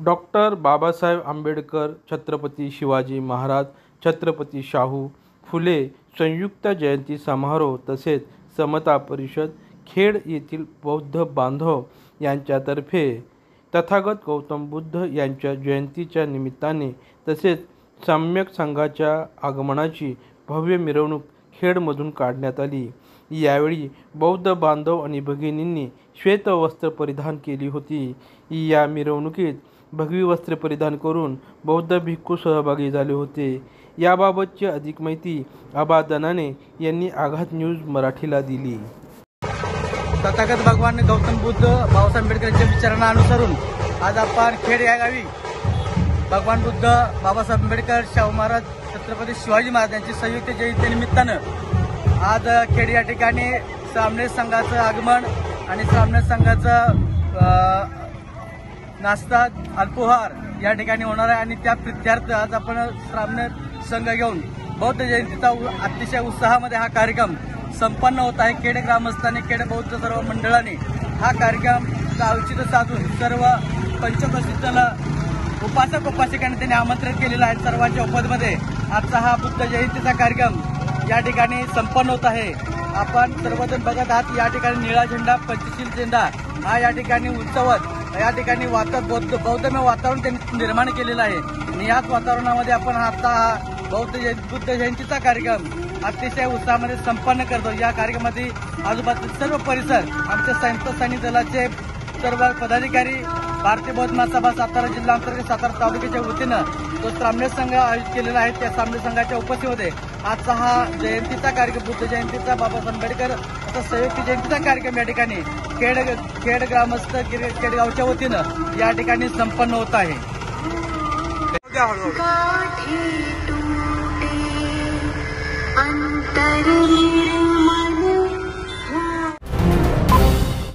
Doctor Babasaheb Ambedkar, Chhatrapati Shivaji Maharaj, Chhatrapati Shahu Phule संयुक्त जयंती समारोह तसेच समता परिषद खेड येथील बौद्ध बांधव यांच्यातर्फे तथागत गौतम बुद्ध यांच्या जयंतीच्या निमित्ताने तसेच सम्यक संघाच्या आगमनाची भव्य मिरवणूक खेडमधून काढण्यात आली। यावेळी बौद्ध बांधव आणि भगिनींनी श्वेत वस्त्र परिधान केली होती। या मिरवणुकीत भगवी वस्त्रे परिधान करून बौद्ध भिक्खू सहभागी झाले होते। याबाबतची अधिक माहिती आबा दनाने यांनी आघात न्यूज मराठीला दिली। तथागत भगवान गौतम बुद्ध बाबासाहेब आंबेडकर यांच्या विचारांना अनुसरून आज आपण खेड या गावी भगवान बुद्ध बाबासाहेब आंबेडकर, शाहू महाराज, छत्रपती शिवाजी महाराज यांची संयुक्त जयंती निमित्तानं आज खेड या ठिकाणी श्रामणेर संघाचं आगमन आणि श्रामणेर संघाचं नाश्ता अल्पोहार या ठिकाणी होणार आहे आणि त्या प्रित्यार्थ आज आपण श्रामणेर संघ घेऊन बौद्ध जयंतीचा अतिशय उत्साहामध्ये हा कार्यक्रम संपन्न होत आहे। खेड ग्रामस्थांनी, खेड बौद्ध सर्व मंडळांनी हा कार्यक्रम औचित्य साधून सर्व पंचप्रसिद्ध उपासक उपासिकांनी त्यांनी आमंत्रित केलेलं आहे। सर्वांच्या उपस्थितीमध्ये आजचा हा बुद्ध जयंतीचा कार्यक्रम या ठिकाणी संपन्न होत आहे। आपण सर्वजण बघत आहात या ठिकाणी निळा झेंडा, पंचशील झेंडा हा या ठिकाणी उंचवत या ठिकाणी बौद्धमय वातावरण त्यांनी निर्माण केलेलं आहे आणि याच वातावरणामध्ये आपण आता बुद्ध जयंतीचा कार्यक्रम अतिशय उत्साहामध्ये संपन्न करतो। या कार्यक्रमातील आजूबाजूचे सर्व परिसर आमच्या संयुक्त सैनिक दलाचे सर्व पदाधिकारी, भारतीय बौद्ध महासभा सातारा जिल्हा अंतर्गत सातारा तालुक्याच्या वतीनं जो श्रामणेर संघ आयोजित केलेला आहे त्या श्रामणेर संघाच्या उपस्थितीमध्ये आजचा हा जयंतीचा कार्यक्रम, बुद्ध जयंतीचा, बाबासाहेब आंबेडकर असा संयुक्त जयंतीचा कार्यक्रम या ठिकाणी खेड ग्रामस्थ खेडगावच्या वतीनं या ठिकाणी संपन्न होत आहे।